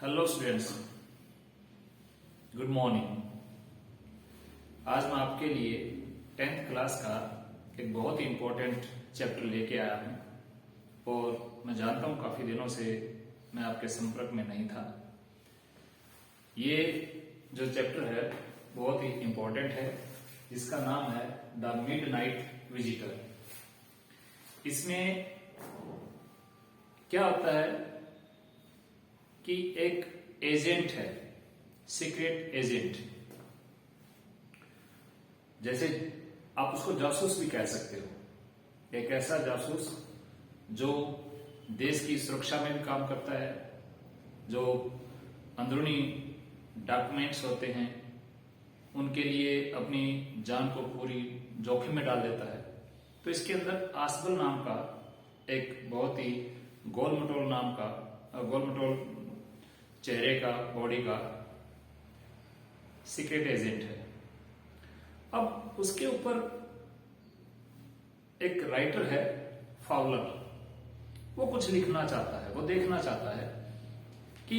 Hello students, good morning. आज मैं आपके लिए 10th क्लास का एक बहुत ही इम्पोर्टेंट चैप्टर लेके आया हूं और मैं जानता हूं काफी दिनों से मैं आपके संपर्क में नहीं था। ये जो चैप्टर है बहुत ही इम्पोर्टेंट है, जिसका नाम है द मिडनाइट विजिटर। इसमें क्या होता है कि एक एजेंट है, सीक्रेट एजेंट, जैसे आप उसको जासूस भी कह सकते हो। एक ऐसा जासूस जो देश की सुरक्षा में भी काम करता है, जो अंदरूनी डॉक्यूमेंट्स होते हैं उनके लिए अपनी जान को पूरी जोखिम में डाल देता है। तो इसके अंदर आसबल नाम का एक बहुत ही गोलमटोल चेहरे का, बॉडी का सीक्रेट एजेंट है। अब उसके ऊपर एक राइटर है फाउलर, वो कुछ लिखना चाहता है, वो देखना चाहता है कि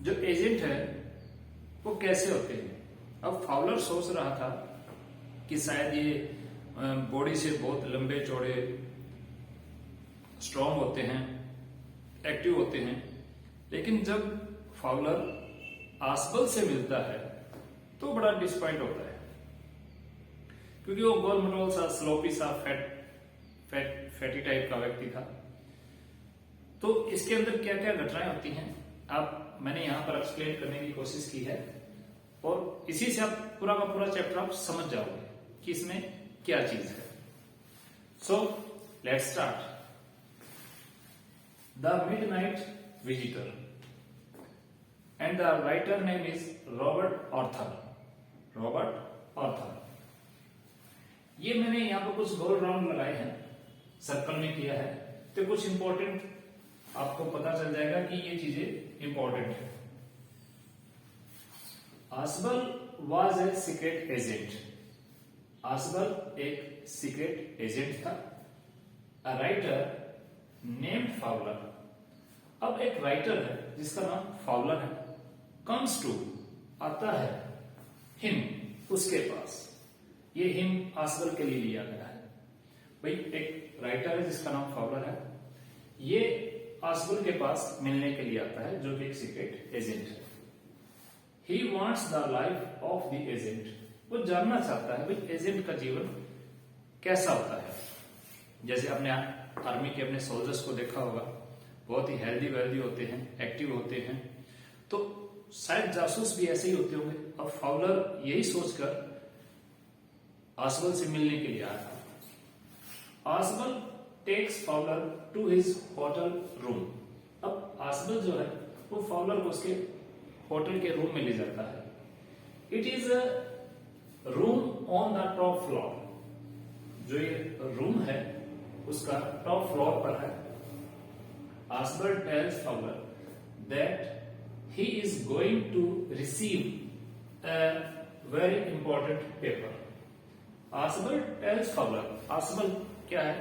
जो एजेंट है वो कैसे होते हैं। अब फाउलर सोच रहा था कि शायद ये बॉडी से बहुत लंबे चौड़े, स्ट्रांग होते हैं, एक्टिव होते हैं, लेकिन जब फाउलर आसबल से मिलता है तो बड़ा डिसपॉइंट होता है, क्योंकि वो गोलमटोल सा, स्लोपी सा, फैटी टाइप का व्यक्ति था। तो इसके अंदर क्या क्या घटनाएं होती हैं मैंने यहां पर एक्सप्लेन करने की कोशिश की है, और इसी से आप पूरा का पूरा चैप्टर आप समझ जाओगे कि इसमें क्या चीज है। So let's start. The midnight visitor and the writer name is Robert Arthur. ये मैंने यहाँ पर कुछ गोल राउंड लगाए हैं, सर्कल में किया है, तो कुछ इंपॉर्टेंट आपको पता चल जाएगा कि ये चीजें इंपॉर्टेंट है। आसबल वाज ए सीक्रेट एजेंट। आसबल एक सीक्रेट एजेंट था। A writer named Fowler. अब एक राइटर है जिसका नाम फाउलर है, कम्स टू, आता है, हिम, उसके पास। ये हिम आसबल के लिए लिया गया है। भाई एक राइटर है जिसका नाम फाउलर है, ये आसबल के पास मिलने के लिए आता है, जो कि एक सीक्रेट एजेंट है। He wants the life of the agent. वो जानना चाहता है भाई एजेंट का जीवन कैसा होता है। जैसे आपने आर्मी के अपने सोल्जर्स को देखा होगा, बहुत ही हेल्दी वेल्दी होते हैं, एक्टिव होते हैं, तो शायद जासूस भी ऐसे ही होते होंगे। अब फाउलर यही सोचकर आसबल से मिलने के लिए आया था। आसबल takes Fowler to his hotel room. अब आसबल जो है वो फाउलर को उसके होटल के रूम में ले जाता है। It is a room on the top floor. जो ये रूम है उसका टॉप फ्लोर पर है। Asbel tells Fowler that he is going to receive a very important paper. Asbel tells Fowler, Asbel क्या है,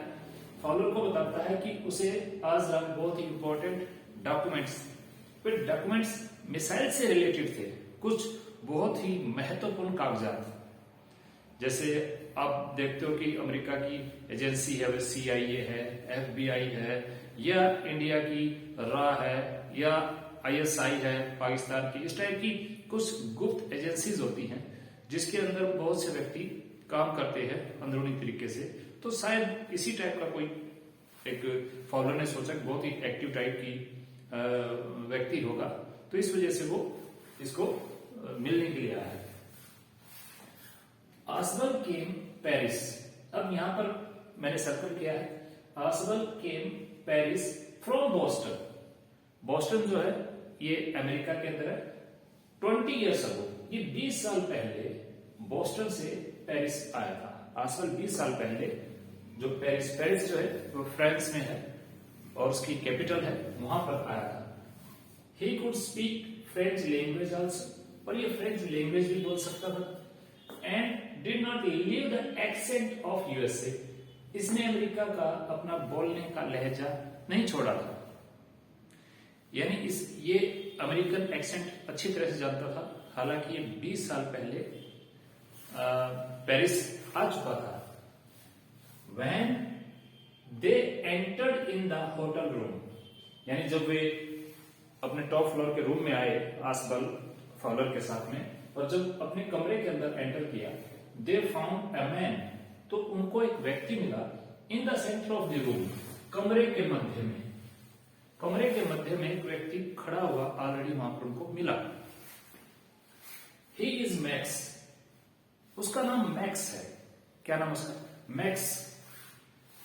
Fowler को बताता है कि उसे आज रात बहुत ही इंपॉर्टेंट डॉक्यूमेंट्स मिसाइल से रिलेटेड थे, कुछ बहुत ही महत्वपूर्ण कागजात। जैसे आप देखते हो कि अमेरिका की एजेंसी है, CIA है, FBI है, या इंडिया की रा है, या ISI है पाकिस्तान की। इस टाइप की कुछ गुप्त एजेंसीज होती हैं जिसके अंदर बहुत से व्यक्ति काम करते हैं अंदरूनी तरीके से। तो शायद इसी टाइप का कोई एक फाउलर ने सोचा कि बहुत ही एक्टिव टाइप की व्यक्ति होगा, तो इस वजह से वो इसको मिलने के लिए आया है। आसबल केम पेरिस। अब यहां पर मैंने सर्कल किया है, आसबल केम पेरिस फ्रॉम बोस्टन। बोस्टन जो है ये अमेरिका के अंदर है। 20 ईयर्स अगो, ये 20 साल पहले बोस्टन से पेरिस आया था। आसबल 20 साल पहले जो पेरिस जो है वो फ्रांस में है और उसकी कैपिटल है, वहां पर आया था। He could speak French language also, और ये फ्रेंच लैंग्वेज भी बोल सकता था। And did not leave the accent of USA। इसने अमेरिका का अपना बोलने का लहजा नहीं छोड़ा था। यानी ये अमेरिकन एक्सेंट अच्छी तरह से जानता था, हालांकि ये 20 साल पहले पेरिस आ चुका था। When they entered in the hotel room, यानी जब वे अपने टॉप फ्लोर के रूम में आए आसबल फाउलर के साथ में, और जब अपने कमरे के अंदर एंटर किया, they found a man, तो उनको एक व्यक्ति मिला in the center of the room, कमरे के मध्य में। कमरे के मध्य में एक व्यक्ति खड़ा हुआ ऑलरेडी वहां पर उनको मिला। He is Max, उसका नाम मैक्स है। क्या नाम उसका? Max,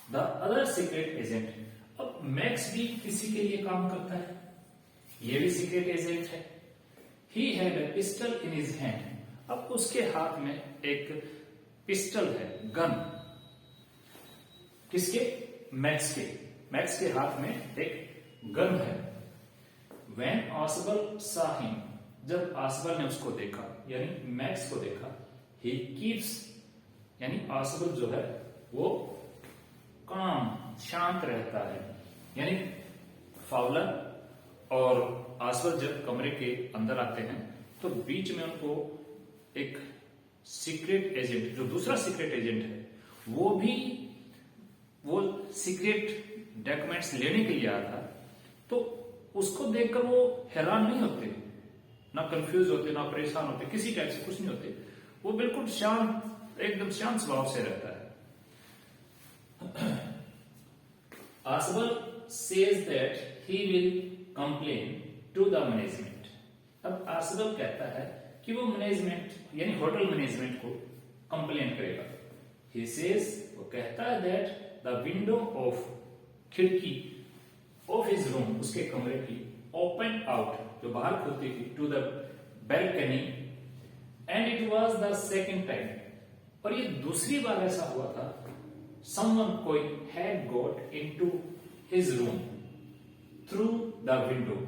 the other secret agent. अब मैक्स भी किसी के लिए काम करता है, ये भी सीक्रेट एजेंट है। He had a pistol in his hand, अब उसके हाथ में एक पिस्टल है, गन। किसके? मैक्स के। मैक्स के हाथ में एक गन है। When आसबल saw him, जब आसबल ने उसको देखा, यानी मैक्स को देखा, he keeps, यानी आसबल जो है वो काम, शांत रहता है। यानी फाउलर और आसबल जब कमरे के अंदर आते हैं तो बीच में उनको एक सीक्रेट एजेंट, जो दूसरा सीक्रेट एजेंट है, वो सीक्रेट डॉक्यूमेंट्स लेने के लिए आया था। तो उसको देखकर वो हैरान नहीं होते, ना कंफ्यूज होते, ना परेशान होते, किसी टाइप से कुछ नहीं होते। वो बिल्कुल शांत, एकदम शांत स्वभाव से रहता है। आसबल says that he will complain to the management. अब आसबल कहता है कि वो मैनेजमेंट, यानी होटल मैनेजमेंट को कंप्लेन करेगा। ही सेज, वो कहता है दैट द विंडो ऑफ, खिड़की ऑफ हिज रूम, उसके कमरे की, ओपन आउट, जो बाहर खुलती थी, to the balcony, and it was the second time, और ये दूसरी बार ऐसा हुआ था, समवन, कोई, had got into his room through the window,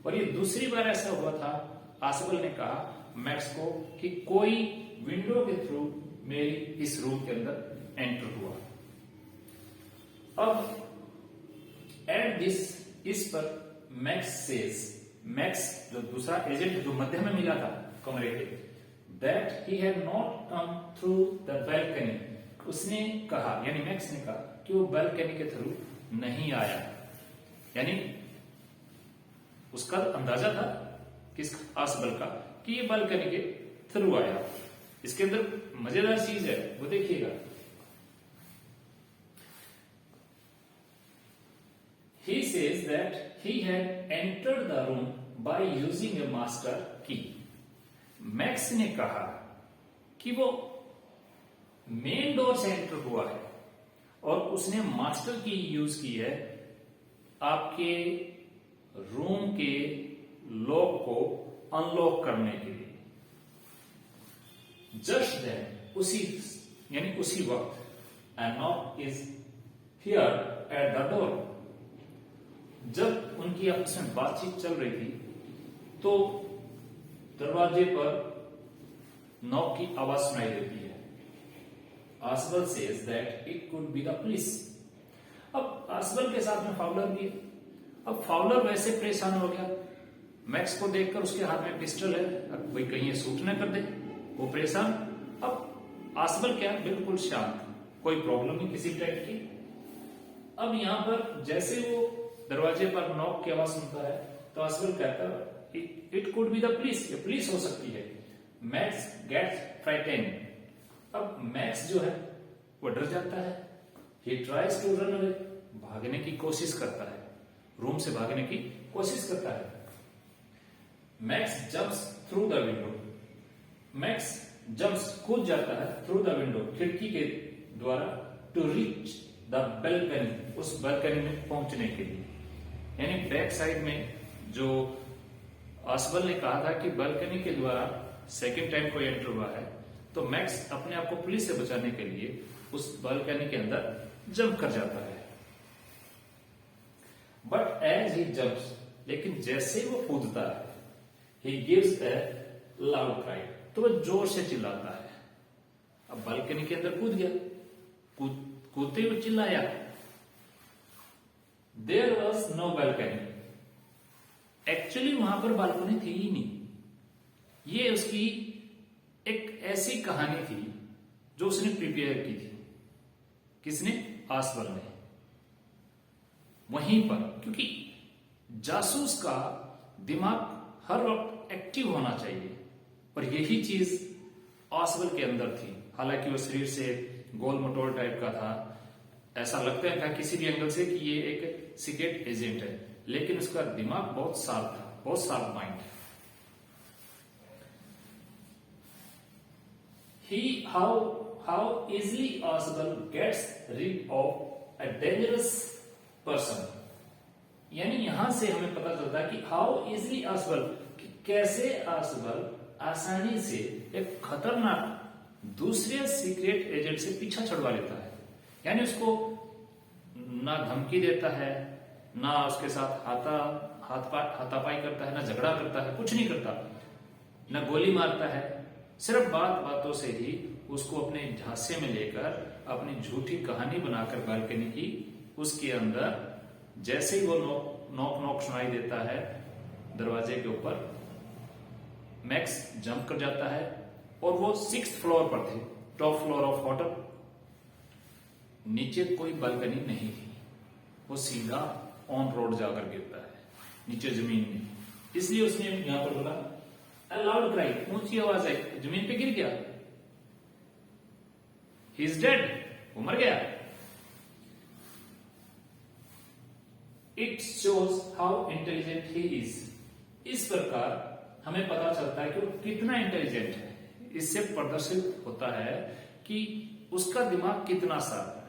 और ये दूसरी बार ऐसा हुआ था। आसबल ने कहा मैक्स को कि कोई विंडो के थ्रू मेरी इस रूम के अंदर एंटर हुआ। अब एट दिस, इस पर मैक्स सेज, मैक्स जो दूसरा एजेंट जो मध्य में मिला था कमरे के, that he had not come through the balcony, उसने कहा, यानी मैक्स ने कहा कि वो बैल्कनी के थ्रू नहीं आया। यानी उसका अंदाजा था किस, आसबल का, कि ये बैल्कनी के थ्रू आया। इसके अंदर मजेदार चीज है, वो देखिएगा। He says that he had entered the room by using a master key. Max ने कहा कि वो मेन डोर से एंटर हुआ है और उसने मास्टर की यूज की है आपके रूम के लॉक को अनलॉक करने के लिए। जस्ट देन, उसी, यानी उसी वक्त, a knock is heard at the door, जब उनकी आपस में बातचीत चल रही थी तो दरवाजे पर नॉक की आवाज सुनाई देती है। आसबल says that it could be the police. अब आसबल के साथ में फाउलर भी है। अब फाउलर वैसे परेशान हो गया, मैक्स को देखकर, उसके हाथ में पिस्टल है, अब कोई कहीं शूट न कर दे, वो परेशान। अब आसबल क्या, बिल्कुल शांत, कोई प्रॉब्लम नहीं किसी टाइप की। अब यहां पर जैसे वो दरवाजे पर नॉक की आवाज सुनता है तो आसबल कहता है it could be the police, ये पुलिस हो सकती है। Max gets frightened. अब मैक्स जो है वो डर जाता है। He tries to run away, भागने की कोशिश करता है, रूम से भागने की कोशिश करता है। Max jumps through the window, max jumps, कूद जाता है, थ्रू द विंडो, खिड़की के द्वारा, टू रीच द बैल्कनी, उस बैल्कनी में पहुंचने के लिए। यानी बैक साइड में जो आसबल ने कहा था कि बैल्कनी के द्वारा सेकेंड टाइम कोई एंटर हुआ है, तो मैक्स अपने आप को पुलिस से बचाने के लिए उस बैल्कनी के अंदर जंप कर जाता है। बट एज ही जंप्स, लेकिन जैसे वो कूदता है, he gives A loud cry, तो वो जोर से चिल्लाता है। अब बालकनी के अंदर कूद गया, कूदते हुए चिल्लाया। There was no balcony, actually वहां पर बालकनी थी ही नहीं। ये उसकी एक ऐसी कहानी थी जो उसने प्रिपेयर की थी। किसने? आसबल ने। वहीं पर, क्योंकि जासूस का दिमाग हर वक्त एक्टिव होना चाहिए, और यही चीज आसबल के अंदर थी। हालांकि वो शरीर से गोल मटोल टाइप का था, ऐसा लगता था किसी भी एंगल से कि ये एक सीक्रेट एजेंट है, लेकिन उसका दिमाग बहुत शार्प था, बहुत sharp mind. How easily Asbel gets rid of a dangerous person। यानी यहां से हमें पता चलता है कि हाउ इजली आसबल, कि कैसे आसबल आसानी से एक खतरनाक दूसरे सीक्रेट एजेंट से पीछा छुड़वा लेता है। यानी उसको ना धमकी देता है, ना उसके साथ हाथापाई करता है, ना झगड़ा करता है, कुछ नहीं करता, ना गोली मारता है। सिर्फ बातों से ही उसको अपने झांसे में लेकर अपनी झूठी कहानी बनाकर बालकनी की, उसके अंदर जैसे ही वो नॉक सुनाई देता है दरवाजे के ऊपर, मैक्स जंप कर जाता है, और वो 6th फ्लोर पर थे, टॉप फ्लोर ऑफ होटल। नीचे कोई बालकनी नहीं थी, वो सीधा ऑन रोड जाकर गिरता है, नीचे जमीन में। इसलिए उसने यहां पर बोला अ लाउड क्राई, ऊंची आवाज आई, जमीन पे गिर गया। ही इज डेड, वो मर गया। It shows how intelligent he is. इस प्रकार हमें पता चलता है कि वो कितना इंटेलिजेंट है। इससे प्रदर्शित होता है कि उसका दिमाग कितना शार्प है।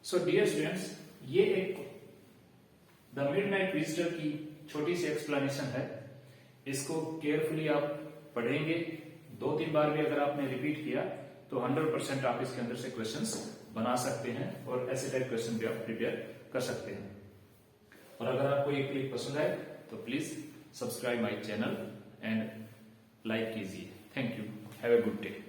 सो डियर स्टूडेंट्स, ये एक द मिडनाइट विजिटर की छोटी सी एक्सप्लेनेशन है। इसको केयरफुली आप पढ़ेंगे, 2-3 बार भी अगर आपने रिपीट किया तो 100% आप इसके अंदर से क्वेश्चंस बना सकते हैं, और ऐसे टाइप क्वेश्चन भी आप प्रिपेयर कर सकते हैं। और अगर आपको ये क्लिप पसंद आए तो please subscribe my channel and like कीजिए। Thank you, have a good day.